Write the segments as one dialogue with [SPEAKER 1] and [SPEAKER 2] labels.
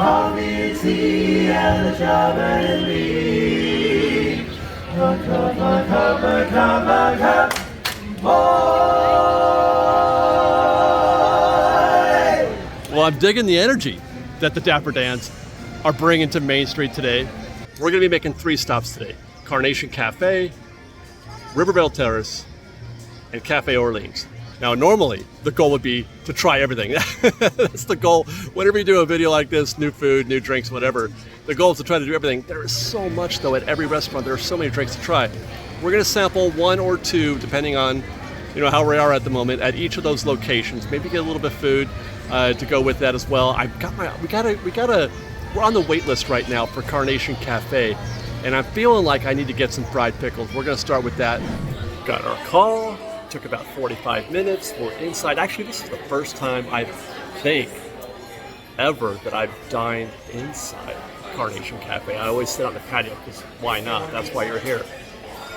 [SPEAKER 1] coffee, tea, and the jobber in me. A cup, a cup, a cup, a cup. Well, I'm digging the energy that the Dapper Dans are bringing to Main Street today. We're going to be making 3 stops today. Carnation Cafe, Belle Terrace, and Cafe Orleans. Now, normally, the goal would be to try everything. That's the goal. Whenever you do a video like this, new food, new drinks, whatever, the goal is to try to do everything. There is so much, though, at every restaurant. There are so many drinks to try. We're going to sample 1 or 2, depending on how we are at the moment, at each of those locations. Maybe get a little bit of food to go with that as well. We're on the wait list right now for Carnation Cafe, and I'm feeling like I need to get some fried pickles. We're going to start with that. Got our call. Took about 45 minutes. We're inside. Actually, this is the first time I think ever that I've dined inside Carnation Cafe. I always sit on the patio because why not? That's why you're here.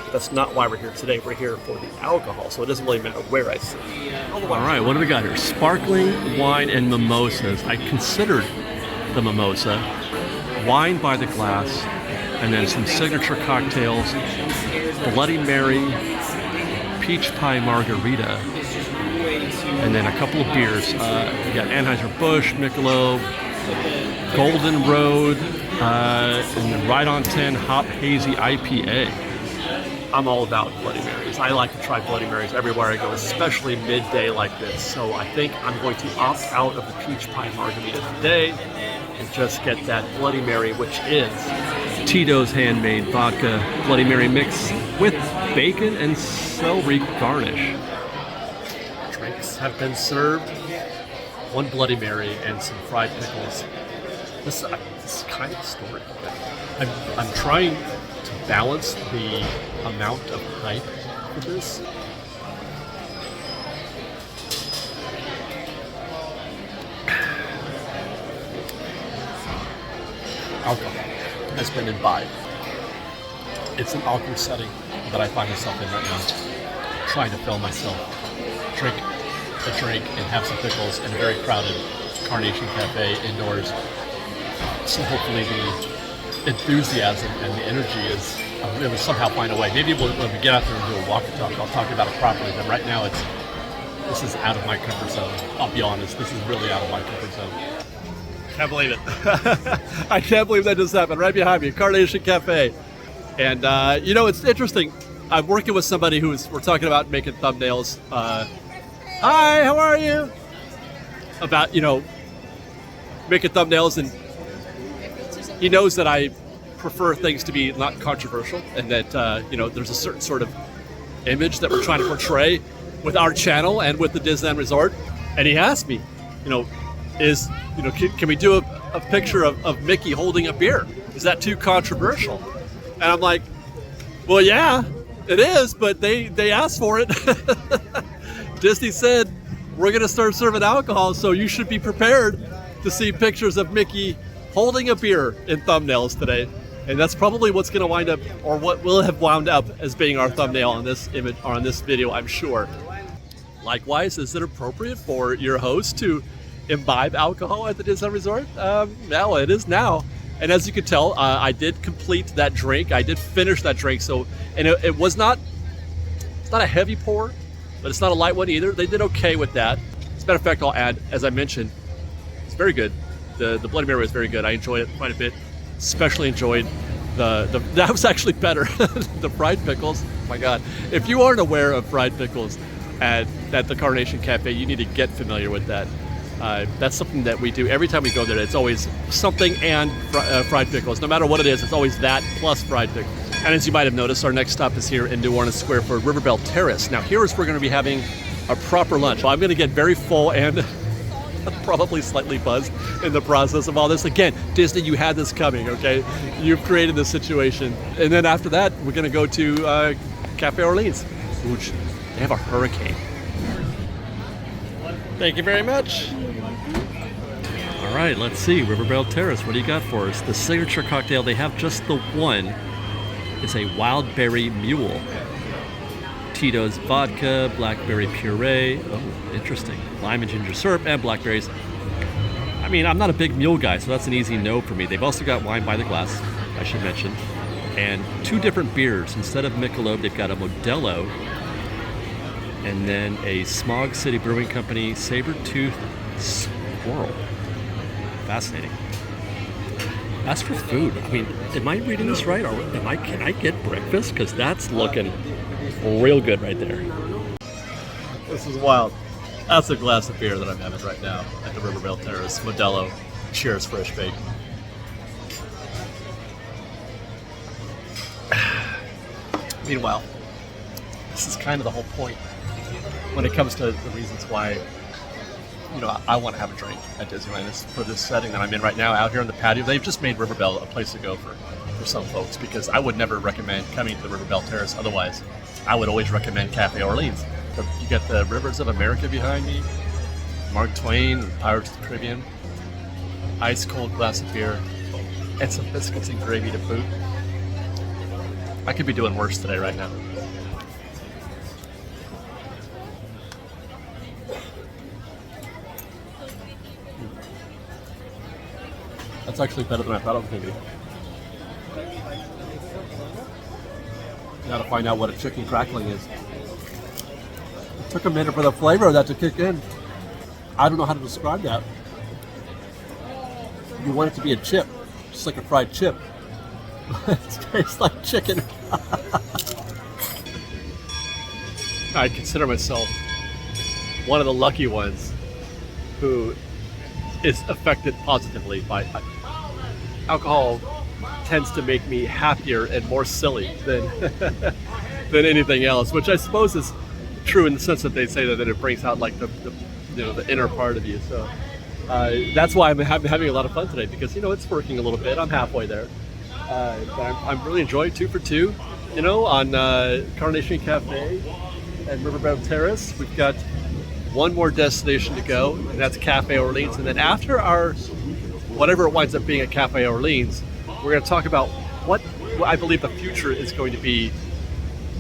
[SPEAKER 1] But that's not why we're here today. We're here for the alcohol, so it doesn't really matter where I sit. All right, what do we got here? Sparkling wine and mimosas. I considered the mimosa, wine by the glass, and then some signature cocktails, Bloody Mary, peach pie margarita, and then a couple of beers. We got Anheuser-Busch, Michelob, Golden Road, and then Right on 10 Hop Hazy IPA. I'm all about Bloody Marys. I like to try Bloody Marys everywhere I go, especially midday like this. So I think I'm going to opt out of the peach pie margarita today and just get that Bloody Mary, which is Tito's handmade vodka Bloody Mary mix with bacon and celery garnish. Drinks have been served. 1 Bloody Mary and some fried pickles. This is kind of a story. I'm trying to balance the amount of hype for this. Alcohol has been imbibed. It's an awkward setting that I find myself in right now, trying to fill myself, drink a drink and have some pickles in a very crowded Carnation Cafe indoors. So hopefully the enthusiasm and the energy is, it will somehow find a way. Maybe when we get out there and do a walk and talk, I'll talk about it properly, but right now this is out of my comfort zone. I'll be honest, this is really out of my comfort zone. Can't believe it. I can't believe that just happened right behind me, Carnation Cafe. And, it's interesting. I'm working with somebody we're talking about making thumbnails. Hi, how are you? About, making thumbnails, and he knows that I prefer things to be not controversial, and that, there's a certain sort of image that we're trying to portray with our channel and with the Disneyland Resort. And he asked me, can we do a picture of Mickey holding a beer? Is that too controversial? And I'm like, well, yeah, it is, but they asked for it. Disney said, we're going to start serving alcohol, so you should be prepared to see pictures of Mickey holding a beer in thumbnails today. And that's probably what's going to wind up, or what will have wound up as being our thumbnail on this image, or on this video, I'm sure. Likewise, is it appropriate for your host to imbibe alcohol at the Disneyland Resort? Well, it is now. And as you can tell, I did complete that drink. I did finish that drink. And it was not, it's not a heavy pour, but it's not a light one either. They did okay with that. As a matter of fact, I'll add, as I mentioned, it's very good. The Bloody Mary was very good. I enjoyed it quite a bit. Especially enjoyed that was actually better. The fried pickles. Oh my God. If you aren't aware of fried pickles at the Carnation Cafe, you need to get familiar with that. That's something that we do every time we go there. It's always something and fried pickles. No matter what it is, it's always that plus fried pickles. And as you might have noticed, our next stop is here in New Orleans Square for Belle Terrace. Now here is where we're going to be having a proper lunch. Well, I'm going to get very full and probably slightly buzzed in the process of all this. Again, Disney, you had this coming, okay? You've created this situation. And then after that, we're going to go to Cafe Orleans, which they have a hurricane. Thank you very much. All right, let's see. Belle Terrace, what do you got for us? The signature cocktail, they have just the one. It's a wild berry mule. Tito's vodka, blackberry puree. Oh, interesting. Lime and ginger syrup and blackberries. mean, I'm not a big mule guy, so that's an easy no for me. They've also got wine by the glass, I should mention, and 2 different beers. Instead of Michelob, they've got a Modelo, and then a Smog City Brewing Company Saber-Tooth Squirrel. Fascinating. As for food, I mean, am I reading this right? Or can I get breakfast? Because that's looking real good right there. This is wild. That's a glass of beer that I'm having right now at the Belle Terrace. Modelo. Cheers, FreshBaked. Meanwhile, this is kind of the whole point when it comes to the reasons why, you know, I want to have a drink at Disneyland. It's for this setting that I'm in right now, out here on the patio. They've just made Belle a place to go for some folks, because I would never recommend coming to the Belle Terrace. Otherwise, I would always recommend Cafe Orleans. You got the Rivers of America behind me, Mark Twain, Pirates of the Caribbean, ice cold glass of beer, and some biscuits and gravy to boot. I could be doing worse today right now. That's actually better than I thought it was going to be. Now to find out what a chicken crackling is. It took a minute for the flavor of that to kick in. I don't know how to describe that. You want it to be a chip, just like a fried chip. It tastes like chicken. I consider myself one of the lucky ones who is affected positively by alcohol. Tends to make me happier and more silly than than anything else, which I suppose is true in the sense that they say that it brings out like the inner part of you. So that's why I'm having a lot of fun today, because it's working a little bit. I'm halfway there, but I'm really enjoying 2 for 2. On Carnation Cafe and Belle Terrace. We've got one more destination to go, and that's Cafe Orleans. And then after our whatever it winds up being at Cafe Orleans, we're going to talk about what I believe the future is going to be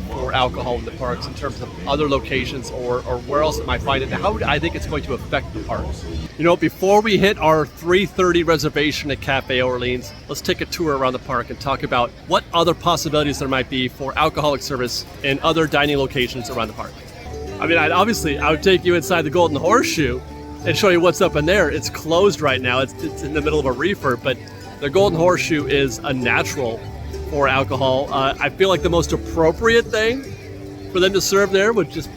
[SPEAKER 1] for alcohol in the parks in terms of other locations or where else it might find it, and how I think it's going to affect the parks. Before we hit our 3:30 reservation at Cafe Orleans, let's take a tour around the park and talk about what other possibilities there might be for alcoholic service in other dining locations around the park. I mean, I would take you inside the Golden Horseshoe and show you what's up in there. It's closed right now. It's in the middle of a refurb, but the Golden Horseshoe is a natural for alcohol. I feel like the most appropriate thing for them to serve there would just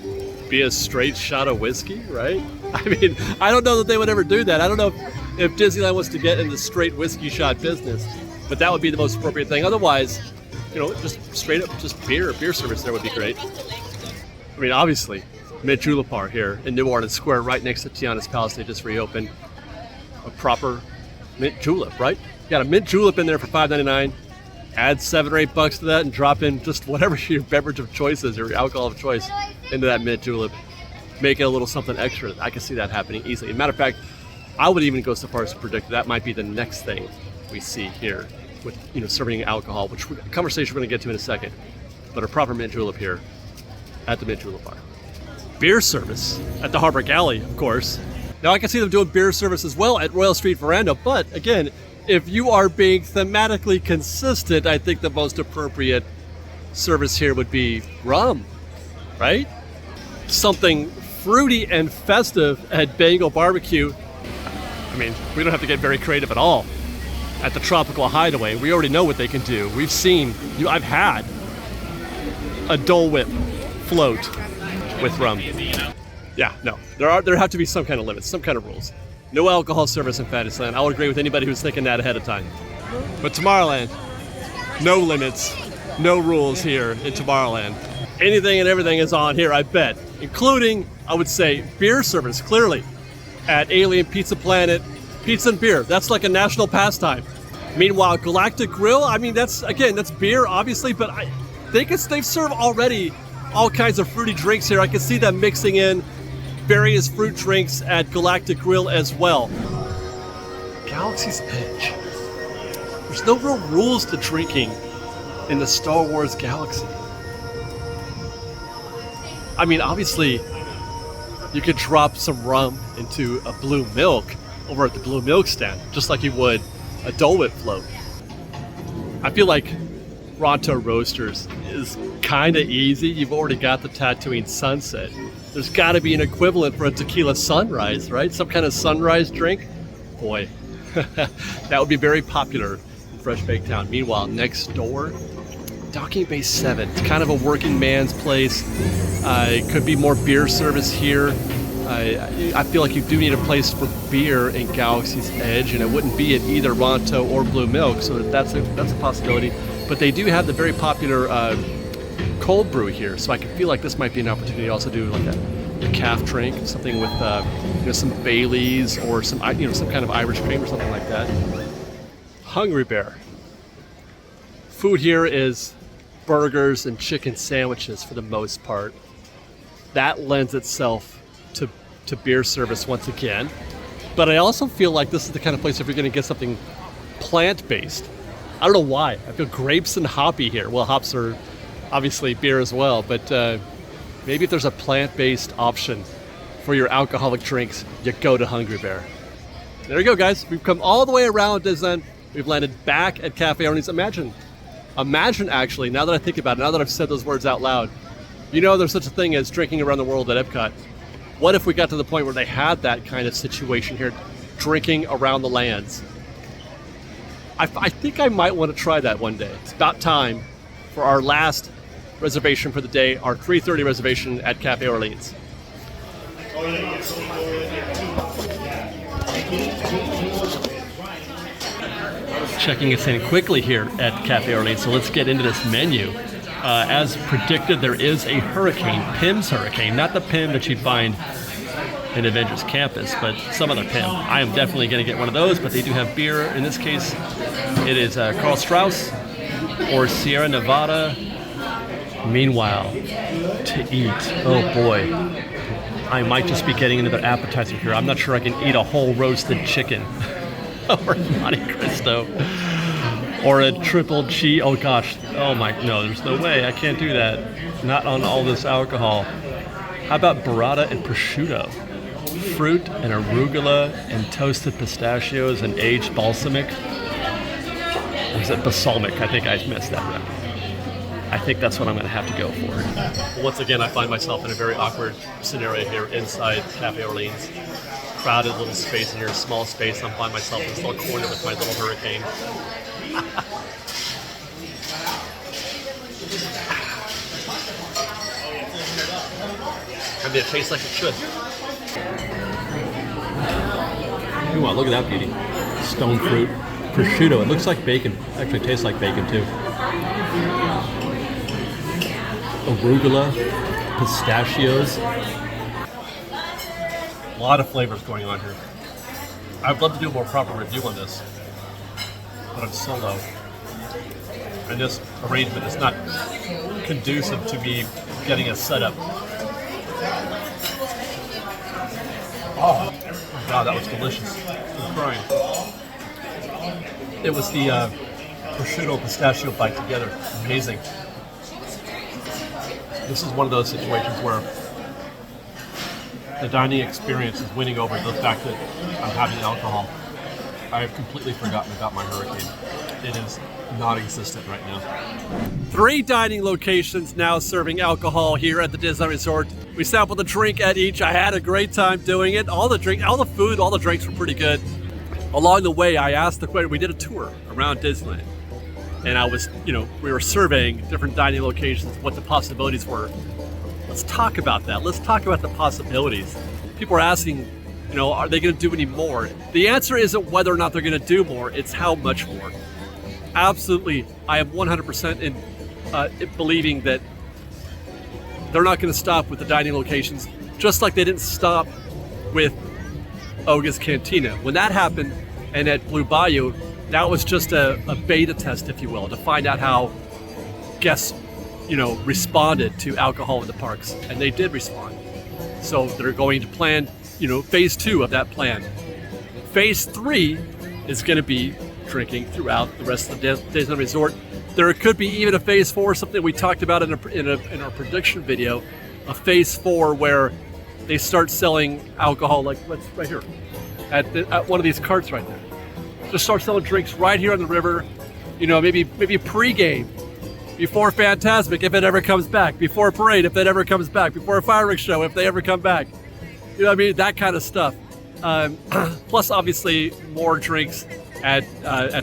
[SPEAKER 1] be a straight shot of whiskey, right? I mean, I don't know that they would ever do that. I don't know if Disneyland wants to get into straight whiskey shot business, but that would be the most appropriate thing. Otherwise, just straight up, just beer service there would be great. I mean, obviously, Mint Julep Bar here in New Orleans Square, right next to Tiana's Palace. They just reopened a proper mint julep, right? You got a mint julep in there for $5.99. Add $7 or $8 to that and drop in just whatever your beverage of choice is, or your alcohol of choice, into that mint julep. Make it a little something extra. I can see that happening easily. As a matter of fact, I would even go so far as to predict that might be the next thing we see here with serving alcohol, which conversation we're going to get to in a second. But a proper mint julep here at the Mint Julep Bar. Beer service at the Harbor Galley, of course. Now I can see them doing beer service as well at Royal Street Veranda, but again, if you are being thematically consistent, I think the most appropriate service here would be rum, right? Something fruity and festive at Bengal Barbecue. I mean, we don't have to get very creative at all. At the Tropical Hideaway, we already know what they can do. We've seen, I've had a Dole Whip float with rum. Yeah, no, there have to be some kind of limits, some kind of rules. No alcohol service in Fantasyland. I'll agree with anybody who's thinking that ahead of time. But Tomorrowland, no limits, no rules here in Tomorrowland. Anything and everything is on here, I bet, including, I would say, beer service, clearly, at Alien Pizza Planet. Pizza and beer, that's like a national pastime. Meanwhile, Galactic Grill, I mean, that's beer, obviously, but I think they've served already all kinds of fruity drinks here. I can see them mixing in various fruit drinks at Galactic Grill as well. Galaxy's Edge. There's no real rules to drinking in the Star Wars galaxy. I mean, obviously, you could drop some rum into a blue milk, over at the Blue Milk stand, just like you would a Dole Whip float. I feel like Ronto Roasters is kind of easy. You've already got the Tatooine Sunset. There's got to be an equivalent for a tequila sunrise, right? Some kind of sunrise drink. Boy, that would be very popular in Fresh Baked Town. Meanwhile, next door, Docking Bay 7. It's kind of a working man's place. It could be more beer service here. I feel like you do need a place for beer in Galaxy's Edge, and it wouldn't be at either Ronto or Blue Milk, so that's a possibility. But they do have the very popular cold brew here, so I can feel like this might be an opportunity to also do like a calf drink, something with some Baileys or some kind of Irish cream or something like that. Hungry Bear. Food here is burgers and chicken sandwiches for the most part. That lends itself to beer service once again. But I also feel like this is the kind of place if you're going to get something plant-based. I don't know why. I feel grapes and hoppy here. Well, hops are obviously beer as well, but maybe if there's a plant-based option for your alcoholic drinks, you go to Hungry Bear. There you go, guys. We've come all the way around Disneyland. We've landed back at Cafe Orleans. Imagine actually, now that I think about it, now that I've said those words out loud, there's such a thing as drinking around the world at Epcot. What if we got to the point where they had that kind of situation here, drinking around the lands? I think I might want to try that one day. It's about time for our last reservation for the day, our 3:30 reservation at Cafe Orleans. Checking us in quickly here at Cafe Orleans, so let's get into this menu. As predicted, there is a hurricane, Pym's Hurricane, not the Pym that you'd find in Avengers Campus, but some other Pym. I am definitely going to get one of those, but they do have beer. In this case, it is Carl Strauss or Sierra Nevada. Meanwhile, to eat, oh boy, I might just be getting another appetizer here. I'm not sure I can eat a whole roasted chicken or Monte Cristo. Or a triple cheese. Oh gosh. Oh no, there's no way. I can't do that. Not on all this alcohol. How about burrata and prosciutto? Fruit and arugula and toasted pistachios and aged balsamic. Or is it balsamic? I think I messed that up. I think that's what I'm going to have to go for. Once again, I find myself in a very awkward scenario here inside Cafe Orleans. Crowded little space in here, small space. I'm finding myself in this little corner with my little hurricane. I mean, it tastes like it should. Ooh, wow, look at that beauty. Stone fruit, prosciutto. It looks like bacon. Actually tastes like bacon too. Arugula, pistachios. A lot of flavors going on here. I'd love to do a more proper review on this, but I'm solo. And this arrangement is not conducive to me getting a setup. Oh God, that was delicious. I'm crying. It was the prosciutto pistachio bite together. Amazing. This is one of those situations where the dining experience is winning over the fact that I'm having alcohol. I have completely forgotten about my hurricane. It is non-existent right now. 3 dining locations now serving alcohol here at the Disneyland Resort. We sampled a drink at each. I had a great time doing it. All the food, all the drinks were pretty good. Along the way, I asked the question. We did a tour around Disneyland, and we were surveying different dining locations, what the possibilities were. Let's talk about that. Let's talk about the possibilities. People are asking, are they going to do any more? The answer isn't whether or not they're going to do more, it's how much more. Absolutely, I am 100% in believing that they're not going to stop with the dining locations, just like they didn't stop with Oga's Cantina. When that happened, and at Blue Bayou, that was just a beta test, if you will, to find out how guests responded to alcohol in the parks, and they did respond. So they're going to plan, phase 2 of that plan. Phase 3 is going to be drinking throughout the rest of the Disneyland Resort. There could be even a phase 4, something we talked about in our prediction video, a phase 4 where they start selling alcohol, like right here. at one of these carts right there. Just start selling drinks right here on the river. You know, maybe pre-game, before Fantasmic if it ever comes back, before a parade if it ever comes back, before a fireworks show if they ever come back. You know what I mean? That kind of stuff. Plus, obviously, more drinks at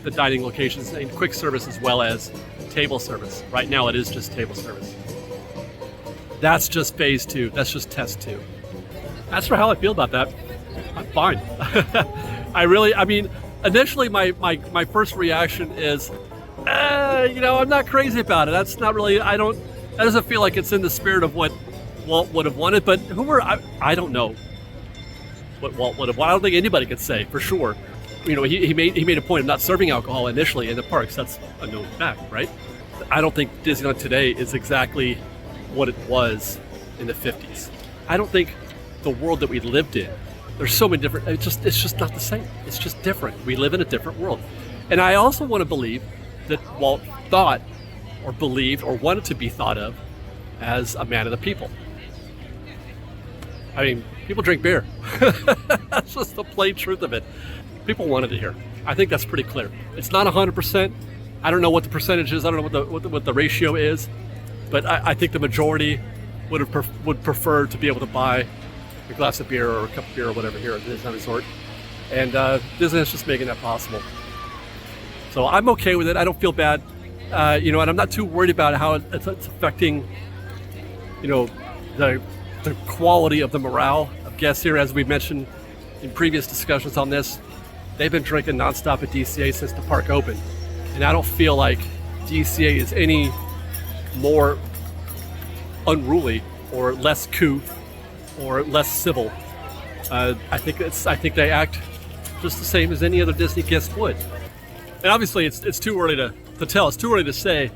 [SPEAKER 1] the dining locations and quick service as well as table service. Right now, it is just table service. That's just phase 2. That's just test 2. That's for how I feel about that. I'm fine. I mean, initially my first reaction is, you know, I'm not crazy about it. That's not really, that doesn't feel like it's in the spirit of what Walt would have wanted, but I don't know what Walt would have wanted. I don't think anybody could say for sure. You know, he made a point of not serving alcohol initially in the parks. That's a known fact, right? I don't think Disneyland today is exactly what it was in the 50s. I don't think the world that we lived in, there's so many different, it's just not the same. It's just different. We live in a different world. And I also want to believe that Walt thought or believed or wanted to be thought of as a man of the people. I mean, people drink beer. That's just the plain truth of it. People wanted it here. I think that's pretty clear. It's not 100%. I don't know what the percentage is. I don't know what the ratio is, but I think the majority would prefer to be able to buy a glass of beer or a cup of beer or whatever here at the Disneyland Resort. And Disneyland's just making that possible. So I'm okay with it. I don't feel bad. You know, and I'm not too worried about how it's affecting, you know, the quality of the morale of guests here. As we mentioned in previous discussions on this, they've been drinking nonstop at DCA since the park opened. And I don't feel like DCA is any more unruly or less couth or less civil. I think they act just the same as any other Disney guest would. And obviously it's too early to tell. It's too early to say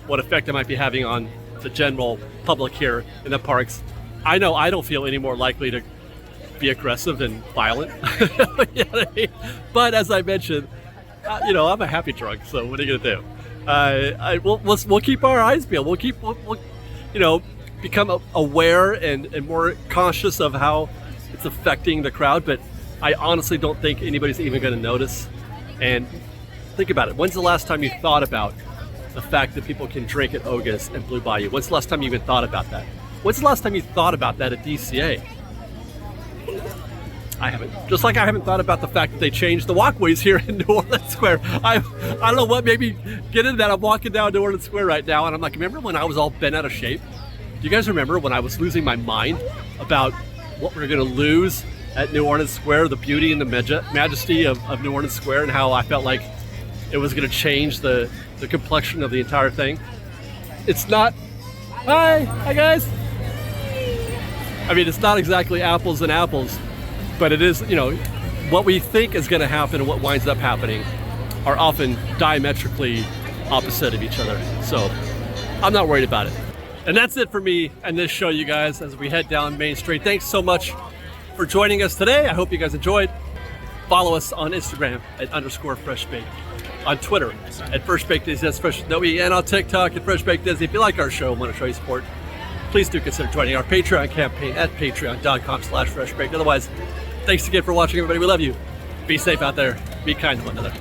[SPEAKER 1] what effect it might be having on the general public here in the parks. I know I don't feel any more likely to be aggressive and violent. You know what I mean? But as I mentioned, you know, I'm a happy drunk, so what are you gonna do? We'll keep our eyes peeled. We'll you know, become aware and more conscious of how it's affecting the crowd. But I honestly don't think anybody's even going to notice. And think about it. When's the last time you thought about the fact that people can drink at Oga's and Blue Bayou? When's the last time you even thought about that? When's the last time you thought about that at DCA? I haven't. Just like I haven't thought about the fact that they changed the walkways here in New Orleans Square. I don't know what made me get into that. I'm walking down New Orleans Square right now, and I'm like, remember when I was all bent out of shape? Do you guys remember when I was losing my mind about what we were going to lose at New Orleans Square, the beauty and the majesty of New Orleans Square, and how I felt like it was going to change the complexion of the entire thing? It's not. Hi guys. I mean, it's not exactly apples and apples. But it is, you know, what we think is going to happen and what winds up happening are often diametrically opposite of each other. So I'm not worried about it. And that's it for me and this show, you guys, as we head down Main Street. Thanks so much for joining us today. I hope you guys enjoyed. Follow us on Instagram at _FreshBaked, on Twitter at FreshBaked Disney, that's Fresh No E, and on TikTok at FreshBaked Disney. If you like our show and want to show you support, please do consider joining our Patreon campaign at patreon.com/FreshBaked. Otherwise, thanks again for watching, everybody. We love you. Be safe out there. Be kind to one another.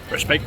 [SPEAKER 1] Fresh Baked.